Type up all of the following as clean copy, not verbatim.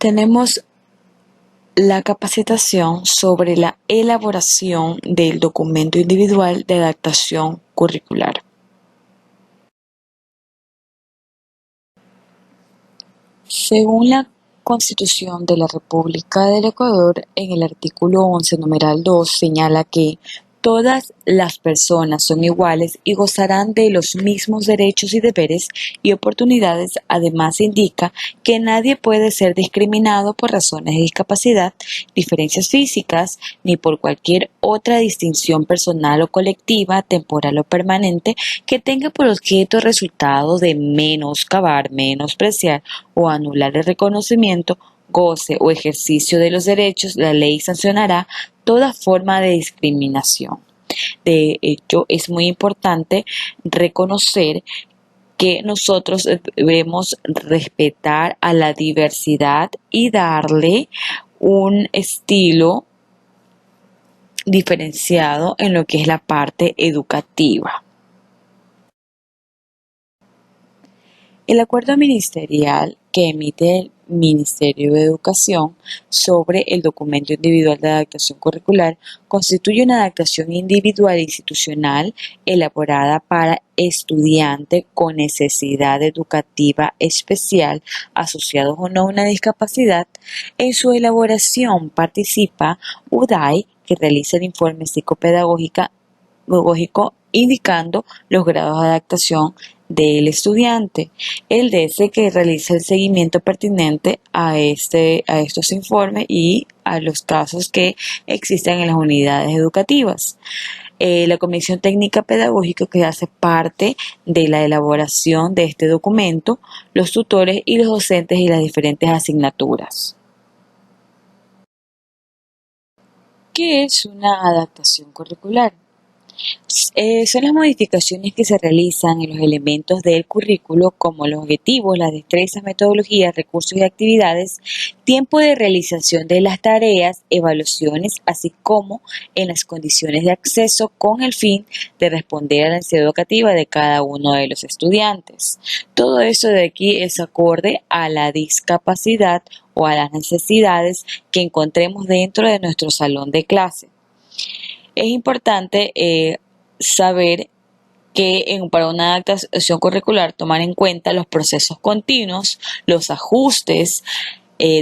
Tenemos la capacitación sobre la elaboración del documento individual de adaptación curricular. Según la Constitución de la República del Ecuador, en el artículo 11, numeral 2, señala que todas las personas son iguales y gozarán de los mismos derechos y deberes y oportunidades. Además, indica que nadie puede ser discriminado por razones de discapacidad, diferencias físicas, ni por cualquier otra distinción personal o colectiva, temporal o permanente, que tenga por objeto el resultado de menoscabar, menospreciar o anular el reconocimiento, goce o ejercicio de los derechos. La ley sancionará toda forma de discriminación. De hecho, es muy importante reconocer que nosotros debemos respetar a la diversidad y darle un estilo diferenciado en lo que es la parte educativa. El acuerdo ministerial que emite el Ministerio de Educación sobre el documento individual de adaptación curricular constituye una adaptación individual e institucional elaborada para estudiante con necesidad educativa especial, asociados o no a una discapacidad. En su elaboración participa UDAI, que realiza el informe psicopedagógico indicando los grados de adaptación del estudiante, el DS, que realiza el seguimiento pertinente a estos informes y a los casos que existen en las unidades educativas. La Comisión Técnica Pedagógica, que hace parte de la elaboración de este documento, los tutores y los docentes y las diferentes asignaturas. ¿Qué es una adaptación curricular? Son las modificaciones que se realizan en los elementos del currículo, como los objetivos, las destrezas, metodologías, recursos y actividades, tiempo de realización de las tareas, evaluaciones, así como en las condiciones de acceso, con el fin de responder a la necesidad educativa de cada uno de los estudiantes. Todo eso de aquí es acorde a la discapacidad o a las necesidades que encontremos dentro de nuestro salón de clase. Es importante saber que para una adaptación curricular tomar en cuenta los procesos continuos, los ajustes,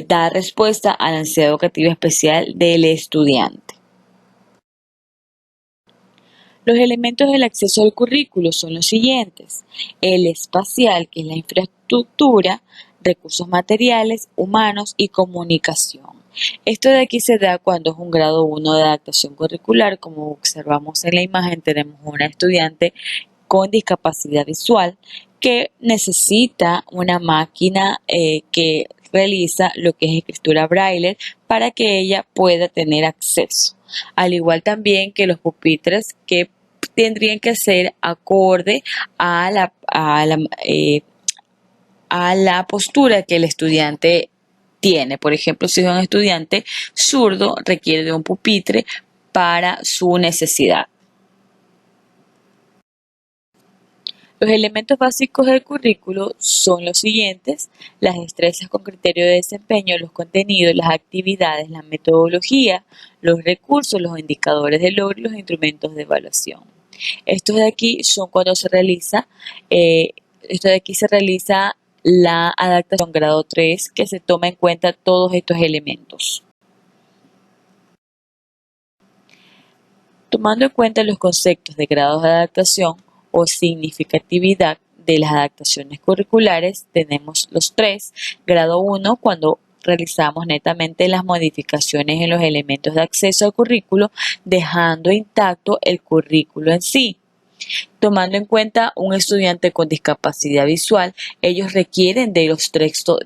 dar respuesta a la necesidad educativa especial del estudiante. Los elementos del acceso al currículo son los siguientes: el espacial, que es la infraestructura, recursos materiales, humanos y comunicación. Esto de aquí se da cuando es un grado 1 de adaptación curricular. Como observamos en la imagen, tenemos una estudiante con discapacidad visual que necesita una máquina que realiza lo que es escritura braille para que ella pueda tener acceso. Al igual también que los pupitres, que tendrían que ser acorde a la postura que el estudiante tiene. Por ejemplo, si es un estudiante zurdo, requiere de un pupitre para su necesidad. Los elementos básicos del currículo son los siguientes: las destrezas con criterio de desempeño, los contenidos, las actividades, la metodología, los recursos, los indicadores de logro y los instrumentos de evaluación. Estos de aquí son cuando se realiza la adaptación grado 3, que se toma en cuenta todos estos elementos. Tomando en cuenta los conceptos de grados de adaptación o significatividad de las adaptaciones curriculares, tenemos los tres. Grado 1, cuando realizamos netamente las modificaciones en los elementos de acceso al currículo, dejando intacto el currículo en sí. Tomando en cuenta un estudiante con discapacidad visual, ellos requieren de los textos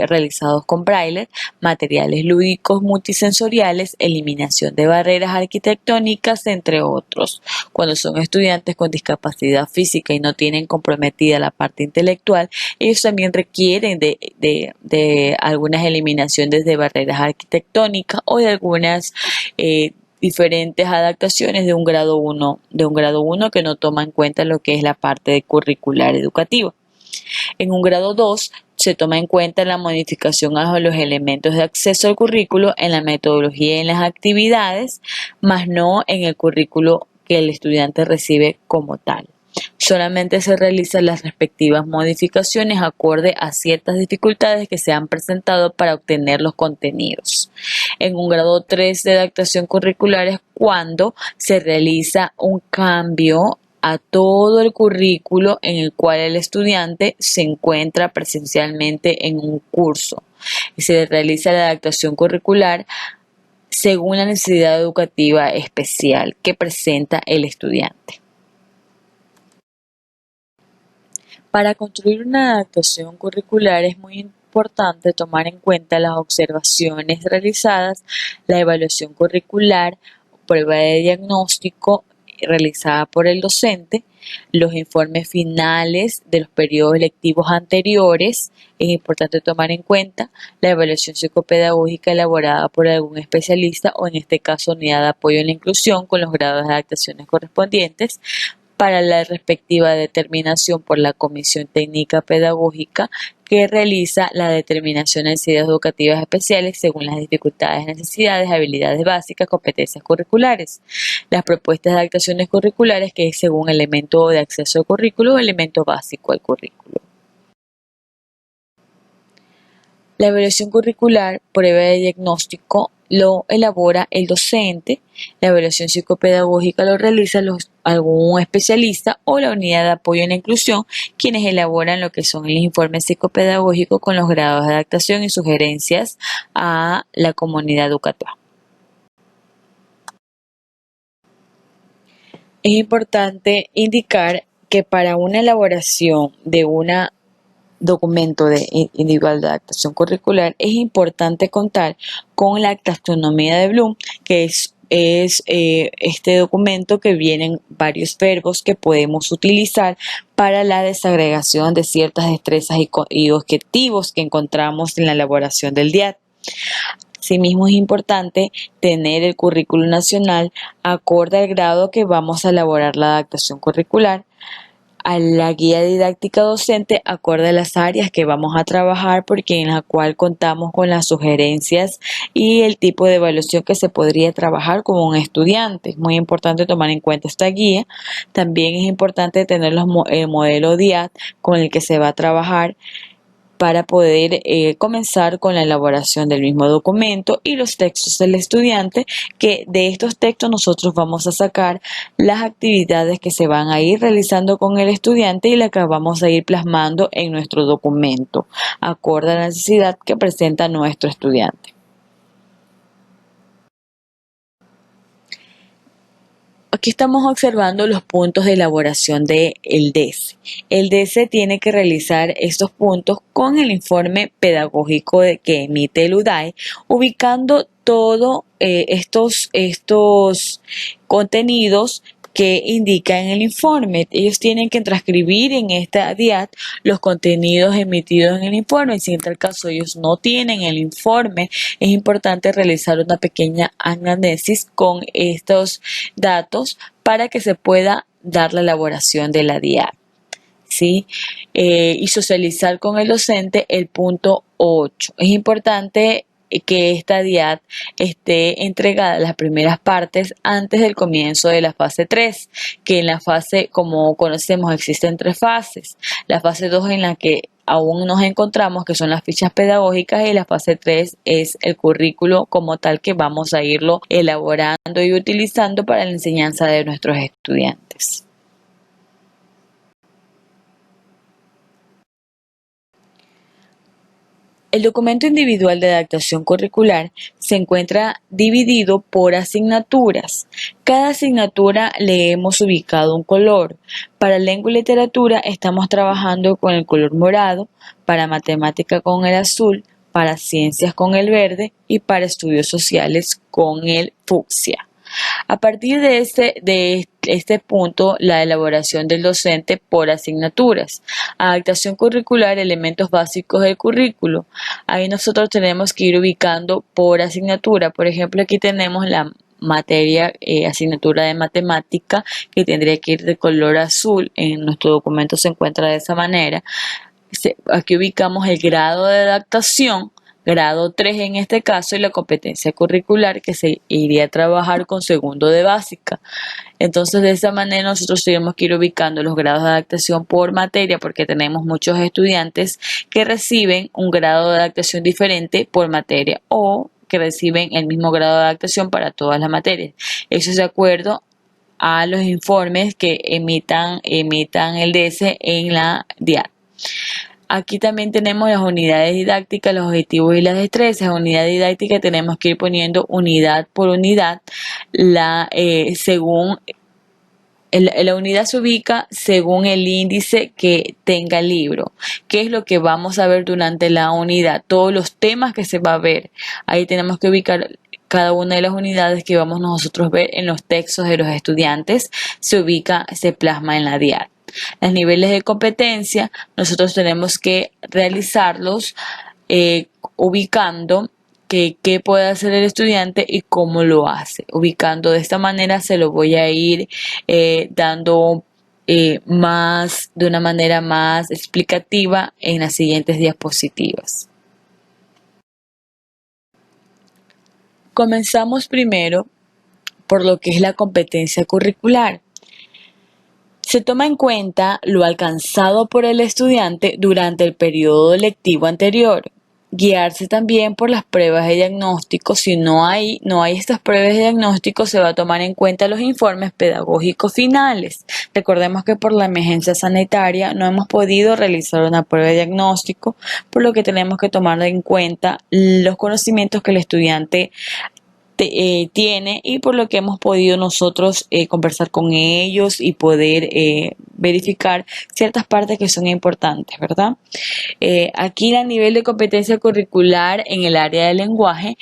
realizados con braille, materiales lúdicos multisensoriales, eliminación de barreras arquitectónicas, entre otros. Cuando son estudiantes con discapacidad física y no tienen comprometida la parte intelectual, ellos también requieren de algunas eliminaciones de barreras arquitectónicas o de algunas diferentes adaptaciones de un grado 1 que no toma en cuenta lo que es la parte curricular educativa. En un grado 2 se toma en cuenta la modificación a los elementos de acceso al currículo en la metodología y en las actividades, más no en el currículo que el estudiante recibe como tal. Solamente se realizan las respectivas modificaciones acorde a ciertas dificultades que se han presentado para obtener los contenidos. En un grado 3 de adaptación curricular es cuando se realiza un cambio a todo el currículo en el cual el estudiante se encuentra presencialmente en un curso. Y se realiza la adaptación curricular según la necesidad educativa especial que presenta el estudiante. Para construir una adaptación curricular es muy importante tomar en cuenta las observaciones realizadas, la evaluación curricular, prueba de diagnóstico realizada por el docente, los informes finales de los periodos lectivos anteriores. Es importante tomar en cuenta la evaluación psicopedagógica elaborada por algún especialista o en este caso unidad de apoyo en la inclusión con los grados de adaptaciones correspondientes, para la respectiva determinación por la Comisión Técnica Pedagógica que realiza la determinación de necesidades educativas especiales según las dificultades, necesidades, habilidades básicas, competencias curriculares. Las propuestas de adaptaciones curriculares que es según elemento de acceso al currículo o elemento básico al currículo. La evaluación curricular, prueba de diagnóstico, lo elabora el docente. La evaluación psicopedagógica lo realiza algún especialista o la unidad de apoyo en la inclusión, quienes elaboran lo que son el informe psicopedagógico con los grados de adaptación y sugerencias a la comunidad educativa. Es importante indicar que para una elaboración de una documento individual de adaptación curricular es importante contar con la taxonomía de Bloom, que es este documento que vienen varios verbos que podemos utilizar para la desagregación de ciertas destrezas y objetivos que encontramos en la elaboración del DIAT. Asimismo, es importante tener el currículo nacional acorde al grado que vamos a elaborar la adaptación curricular, a la guía didáctica docente acorde a las áreas que vamos a trabajar, porque en la cual contamos con las sugerencias y el tipo de evaluación que se podría trabajar con un estudiante. Es muy importante tomar en cuenta esta guía. También es importante tener el modelo DIAT con el que se va a trabajar para poder comenzar con la elaboración del mismo documento y los textos del estudiante, que de estos textos nosotros vamos a sacar las actividades que se van a ir realizando con el estudiante y las que vamos a ir plasmando en nuestro documento, acorde a la necesidad que presenta nuestro estudiante. Aquí estamos observando los puntos de elaboración del DESE. El DESE tiene que realizar estos puntos con el informe pedagógico que emite el UDAE, ubicando todos estos contenidos que indica en el informe. Ellos tienen que transcribir en esta DIAT los contenidos emitidos en el informe. Si en tal caso ellos no tienen el informe, es importante realizar una pequeña análisis con estos datos para que se pueda dar la elaboración de la DIAT. ¿Sí? Y socializar con el docente el punto 8. Es importante que esta DIAT esté entregada las primeras partes antes del comienzo de la fase 3, que en la fase, como conocemos, existen 3 fases. La fase 2 en la que aún nos encontramos, que son las fichas pedagógicas, y la fase 3 es el currículo como tal, que vamos a irlo elaborando y utilizando para la enseñanza de nuestros estudiantes. El documento individual de adaptación curricular se encuentra dividido por asignaturas. Cada asignatura le hemos ubicado un color. Para lengua y literatura estamos trabajando con el color morado, para matemática con el azul, para ciencias con el verde y para estudios sociales con el fucsia. A partir de este punto, la elaboración del docente por asignaturas. Adaptación curricular, elementos básicos del currículo. Ahí nosotros tenemos que ir ubicando por asignatura. Por ejemplo, aquí tenemos la materia, asignatura de matemática, que tendría que ir de color azul. En nuestro documento se encuentra de esa manera. Aquí ubicamos el grado de adaptación, grado 3 en este caso, y la competencia curricular que se iría a trabajar con segundo de básica. Entonces, de esa manera nosotros tenemos que ir ubicando los grados de adaptación por materia, porque tenemos muchos estudiantes que reciben un grado de adaptación diferente por materia o que reciben el mismo grado de adaptación para todas las materias. Eso es de acuerdo a los informes que emitan el DS en la DIAD. Aquí también tenemos las unidades didácticas, los objetivos y las destrezas. En unidad didáctica tenemos que ir poniendo unidad por unidad. La unidad se ubica según el índice que tenga el libro. ¿Qué es lo que vamos a ver durante la unidad? Todos los temas que se va a ver. Ahí tenemos que ubicar cada una de las unidades que vamos nosotros a ver en los textos de los estudiantes. Se plasma en la DIAD. Los niveles de competencia nosotros tenemos que realizarlos ubicando qué puede hacer el estudiante y cómo lo hace. Ubicando de esta manera se lo voy a ir dando de una manera más explicativa en las siguientes diapositivas. Comenzamos primero por lo que es la competencia curricular. Se toma en cuenta lo alcanzado por el estudiante durante el periodo lectivo anterior. Guiarse también por las pruebas de diagnóstico. Si no hay estas pruebas de diagnóstico, se va a tomar en cuenta los informes pedagógicos finales. Recordemos que por la emergencia sanitaria no hemos podido realizar una prueba de diagnóstico, por lo que tenemos que tomar en cuenta los conocimientos que el estudiante tiene y por lo que hemos podido nosotros conversar con ellos y poder verificar ciertas partes que son importantes, ¿verdad? Aquí a nivel de competencia curricular en el área del lenguaje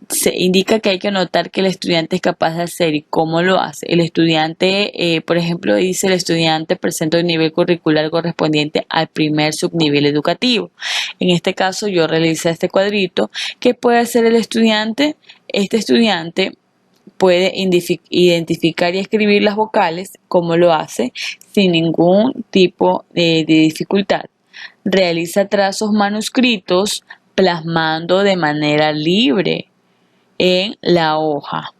se indica que hay que notar que el estudiante es capaz de hacer y cómo lo hace. El estudiante, por ejemplo, dice el estudiante presenta un nivel curricular correspondiente al primer subnivel educativo. En este caso yo realicé este cuadrito. ¿Qué puede hacer el estudiante? Este estudiante puede identificar y escribir las vocales, como lo hace, sin ningún tipo de dificultad. Realiza trazos manuscritos plasmando de manera libre en la hoja.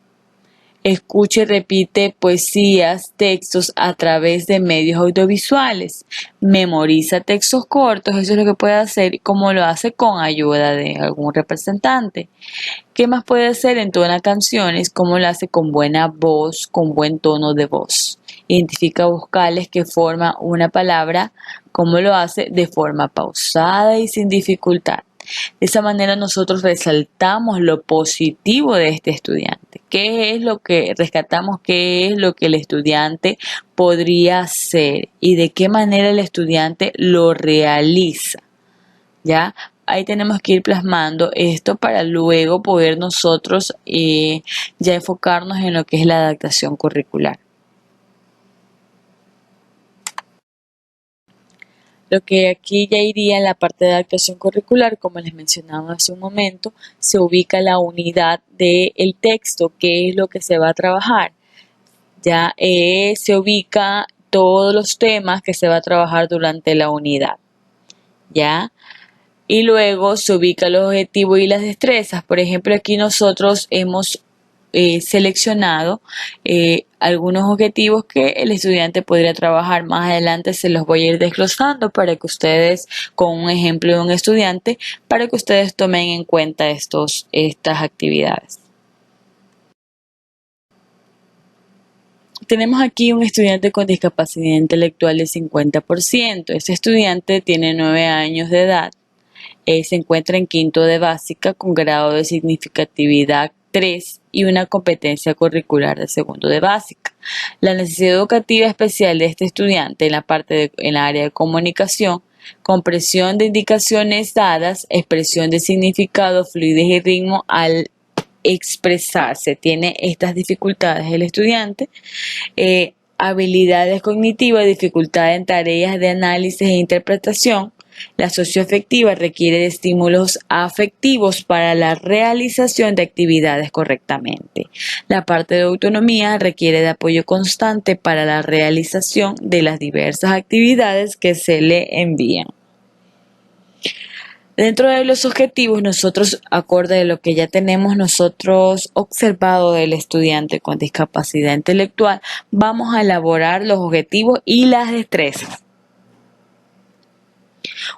Escucha y repite poesías, textos a través de medios audiovisuales. Memoriza textos cortos, eso es lo que puede hacer, como lo hace con ayuda de algún representante. ¿Qué más puede hacer? Entona canciones, como lo hace con buena voz, con buen tono de voz. Identifica vocales que forman una palabra, como lo hace de forma pausada y sin dificultad. De esa manera nosotros resaltamos lo positivo de este estudiante. ¿Qué es lo que rescatamos? ¿Qué es lo que el estudiante podría hacer? ¿Y de qué manera el estudiante lo realiza? ¿Ya? Ahí tenemos que ir plasmando esto para luego poder nosotros ya enfocarnos en lo que es la adaptación curricular. Lo que aquí ya iría en la parte de adaptación curricular, como les mencionaba hace un momento, se ubica la unidad del texto, qué es lo que se va a trabajar. Ya se ubica todos los temas que se va a trabajar durante la unidad. ¿Ya? Y luego se ubica los objetivos y las destrezas. Por ejemplo, aquí nosotros hemos seleccionado algunos objetivos que el estudiante podría trabajar. Más adelante se los voy a ir desglosando para que ustedes, con un ejemplo de un estudiante, para que ustedes tomen en cuenta estas actividades. Tenemos aquí un estudiante con discapacidad intelectual del 50%. Este estudiante tiene 9 años de edad. Se encuentra en quinto de básica con grado de significatividad 3 y una competencia curricular de segundo de básica. La necesidad educativa especial de este estudiante en la área de comunicación, comprensión de indicaciones dadas, expresión de significado, fluidez y ritmo al expresarse. Tiene estas dificultades el estudiante. Habilidades cognitivas, dificultad en tareas de análisis e interpretación. La socioafectiva requiere de estímulos afectivos para la realización de actividades correctamente. La parte de autonomía requiere de apoyo constante para la realización de las diversas actividades que se le envían. Dentro de los objetivos, nosotros, acorde a lo que ya tenemos nosotros observado del estudiante con discapacidad intelectual, vamos a elaborar los objetivos y las destrezas.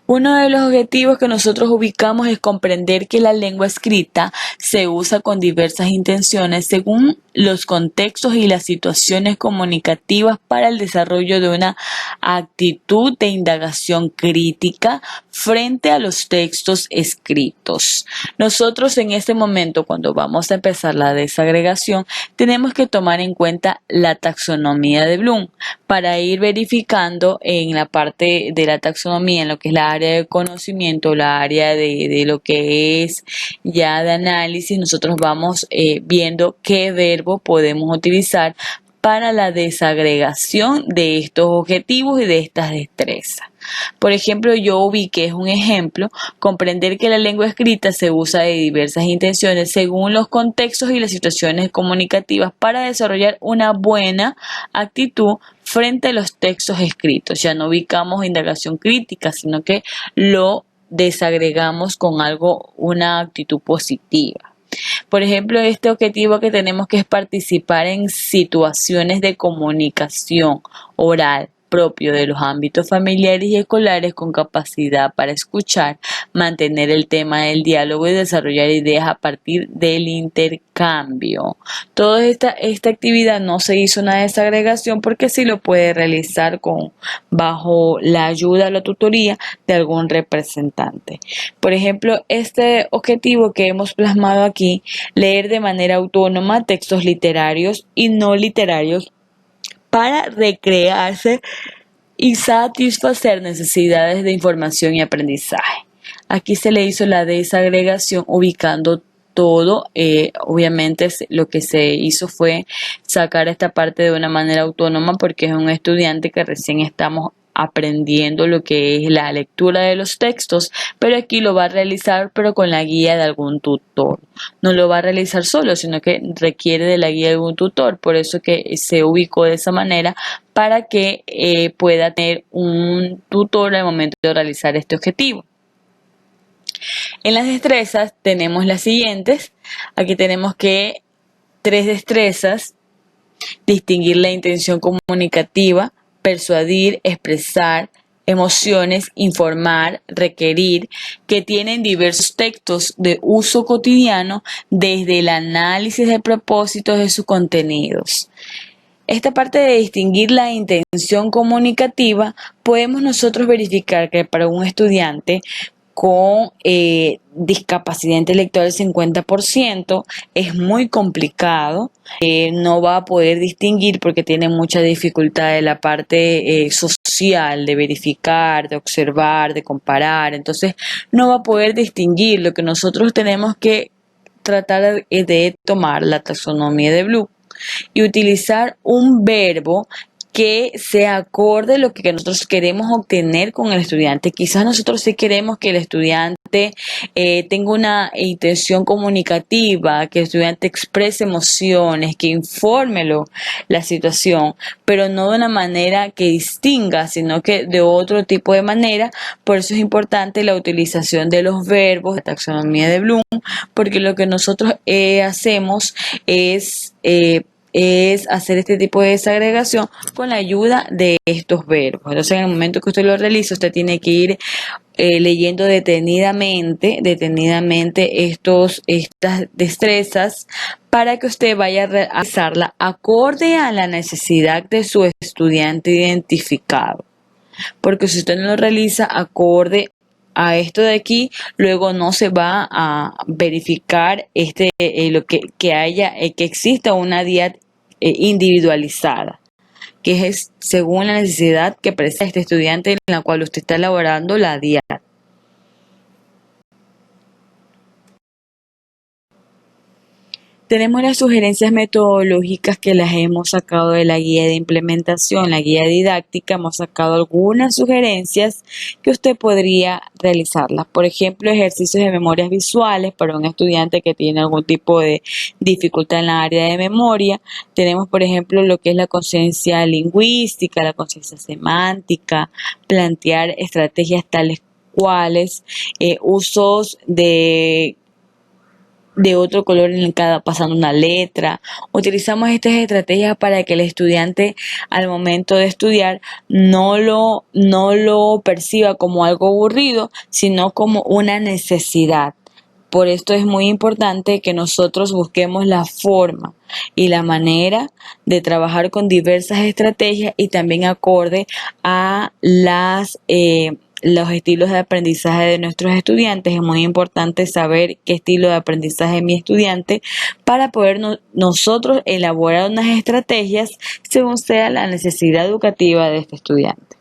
Uno de los objetivos que nosotros ubicamos es comprender que la lengua escrita se usa con diversas intenciones según los contextos y las situaciones comunicativas para el desarrollo de una actitud de indagación crítica frente a los textos escritos. Nosotros en este momento, cuando vamos a empezar la desagregación, tenemos que tomar en cuenta la taxonomía de Bloom para ir verificando en la parte de la taxonomía, en lo que es la área de conocimiento, la área de lo que es ya de análisis. Nosotros vamos viendo qué verbo podemos utilizar para la desagregación de estos objetivos y de estas destrezas. Por ejemplo, yo ubiqué un ejemplo, comprender que la lengua escrita se usa de diversas intenciones según los contextos y las situaciones comunicativas para desarrollar una buena actitud frente a los textos escritos. Ya no ubicamos indagación crítica, sino que lo desagregamos con una actitud positiva. Por ejemplo, este objetivo que tenemos que es participar en situaciones de comunicación oral propio de los ámbitos familiares y escolares con capacidad para escuchar, mantener el tema del diálogo y desarrollar ideas a partir del intercambio. Toda esta actividad no se hizo una desagregación porque sí lo puede realizar bajo la ayuda o la tutoría de algún representante. Por ejemplo, este objetivo que hemos plasmado aquí, leer de manera autónoma textos literarios y no literarios para recrearse y satisfacer necesidades de información y aprendizaje. Aquí se le hizo la desagregación ubicando todo. Obviamente lo que se hizo fue sacar esta parte de una manera autónoma porque es un estudiante que recién estamos aprendiendo lo que es la lectura de los textos, pero aquí lo va a realizar pero con la guía de algún tutor. No lo va a realizar solo, sino que requiere de la guía de algún tutor, por eso que se ubicó de esa manera para que pueda tener un tutor al momento de realizar este objetivo. En las destrezas tenemos las siguientes. Aquí tenemos que 3 destrezas: distinguir la intención comunicativa, persuadir, expresar emociones, informar, requerir, que tienen diversos textos de uso cotidiano desde el análisis de propósitos de sus contenidos. Esta parte de distinguir la intención comunicativa, podemos nosotros verificar que para un estudiante con discapacidad intelectual del 50% es muy complicado, no va a poder distinguir porque tiene mucha dificultad de la parte social, de verificar, de observar, de comparar. Entonces no va a poder distinguir. Lo que nosotros tenemos que tratar de tomar la taxonomía de Bloom y utilizar un verbo que sea acorde a lo que nosotros queremos obtener con el estudiante. Quizás nosotros sí queremos que el estudiante tenga una intención comunicativa, que el estudiante exprese emociones, que informe la situación, pero no de una manera que distinga, sino que de otro tipo de manera. Por eso es importante la utilización de los verbos, la taxonomía de Bloom, porque lo que nosotros hacemos es hacer este tipo de desagregación con la ayuda de estos verbos. Entonces, en el momento que usted lo realiza, usted tiene que ir leyendo detenidamente estas destrezas para que usted vaya a realizarla acorde a la necesidad de su estudiante identificado. Porque si usted no lo realiza acorde a esto de aquí, luego no se va a verificar lo que exista una DIAT individualizada, que es según la necesidad que presenta este estudiante en la cual usted está elaborando la DIAT. Tenemos las sugerencias metodológicas que las hemos sacado de la guía de implementación, la guía didáctica. Hemos sacado algunas sugerencias que usted podría realizarlas. Por ejemplo, ejercicios de memorias visuales para un estudiante que tiene algún tipo de dificultad en la área de memoria. Tenemos, por ejemplo, lo que es la conciencia lingüística, la conciencia semántica, plantear estrategias tales cuales, usos de otro color en cada pasando una letra. Utilizamos estas estrategias para que el estudiante al momento de estudiar no lo perciba como algo aburrido, sino como una necesidad. Por esto es muy importante que nosotros busquemos la forma y la manera de trabajar con diversas estrategias y también acorde a los estilos de aprendizaje de nuestros estudiantes. Es muy importante saber qué estilo de aprendizaje es mi estudiante para poder nosotros elaborar unas estrategias según sea la necesidad educativa de este estudiante.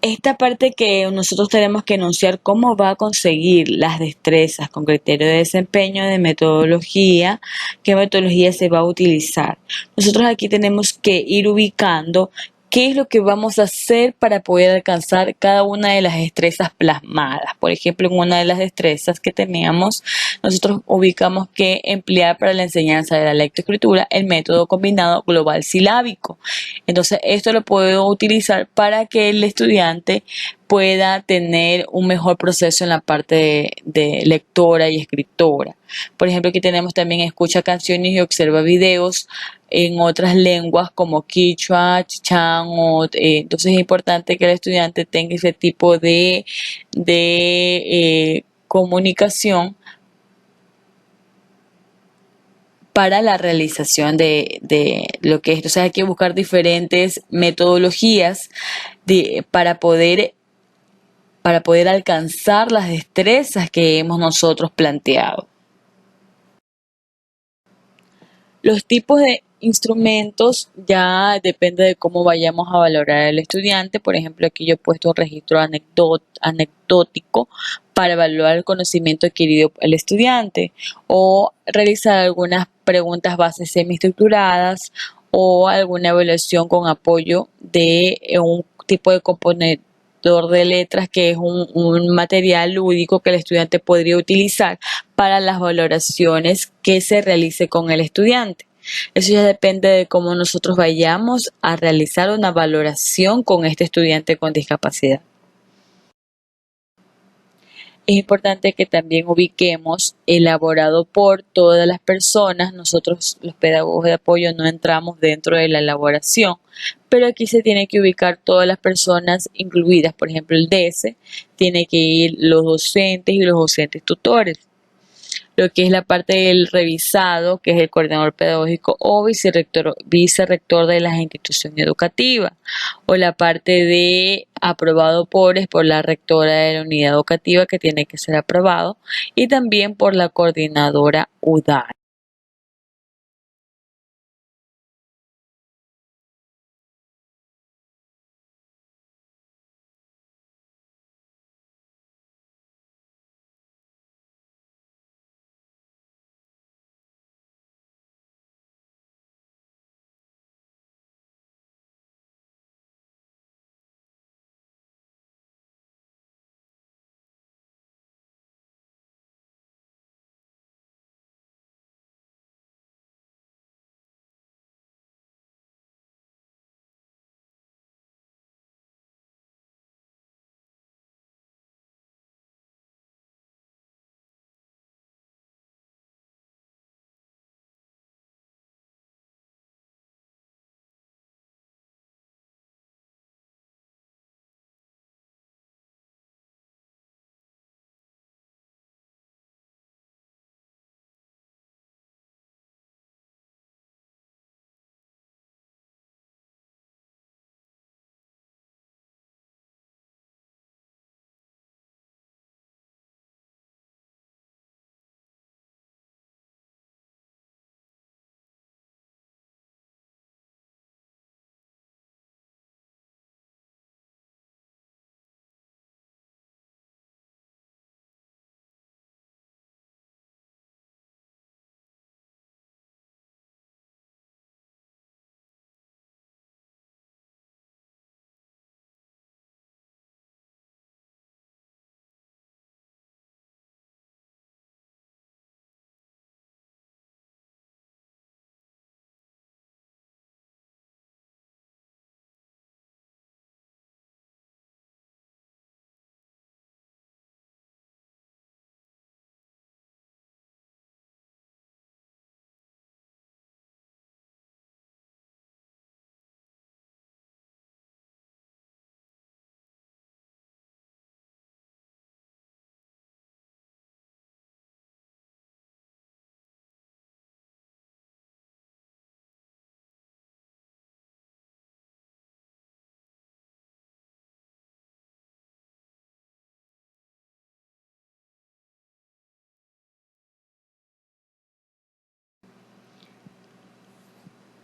Esta parte que nosotros tenemos que enunciar cómo va a conseguir las destrezas con criterio de desempeño, de metodología, qué metodología se va a utilizar. Nosotros aquí tenemos que ir ubicando qué es lo que vamos a hacer para poder alcanzar cada una de las destrezas plasmadas. Por ejemplo, en una de las destrezas que teníamos, nosotros ubicamos que emplear para la enseñanza de la lectoescritura el método combinado global silábico. Entonces, esto lo puedo utilizar para que el estudiante pueda tener un mejor proceso en la parte de lectora y escritora. Por ejemplo, aquí tenemos también escucha canciones y observa videos en otras lenguas como quichua, chichán, entonces es importante que el estudiante tenga ese tipo de comunicación para la realización de lo que es. Entonces hay que buscar diferentes metodologías para poder alcanzar las destrezas que hemos nosotros planteado. Los tipos de instrumentos ya depende de cómo vayamos a valorar al estudiante. Por ejemplo, aquí yo he puesto un registro anecdótico para evaluar el conocimiento adquirido por el estudiante o realizar algunas preguntas bases semiestructuradas o alguna evaluación con apoyo de un tipo de componente de letras, que es un material lúdico que el estudiante podría utilizar para las valoraciones que se realice con el estudiante. Eso ya depende de cómo nosotros vayamos a realizar una valoración con este estudiante con discapacidad. Es importante que también ubiquemos elaborado por todas las personas. Nosotros, los pedagogos de apoyo, no entramos dentro de la elaboración, pero aquí se tiene que ubicar todas las personas incluidas. Por ejemplo, el DS tiene que ir los docentes y los docentes tutores. Lo que es la parte del revisado, que es el coordinador pedagógico o vicerrector de la institución educativa, o la parte de aprobado por es por la rectora de la unidad educativa, que tiene que ser aprobado, y también por la coordinadora UDAI.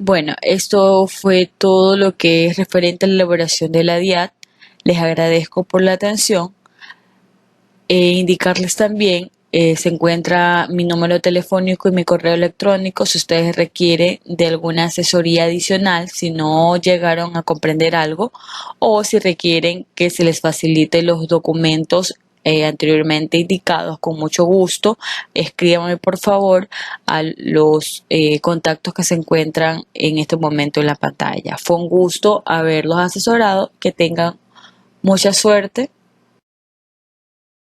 Bueno, esto fue todo lo que es referente a la elaboración de la DIAT. Les agradezco por la atención. Indicarles también, se encuentra mi número telefónico y mi correo electrónico si ustedes requieren de alguna asesoría adicional, si no llegaron a comprender algo o si requieren que se les facilite los documentos anteriormente indicados. Con mucho gusto, escríbanme por favor a los contactos que se encuentran en este momento en la pantalla. Fue un gusto haberlos asesorado. Que tengan mucha suerte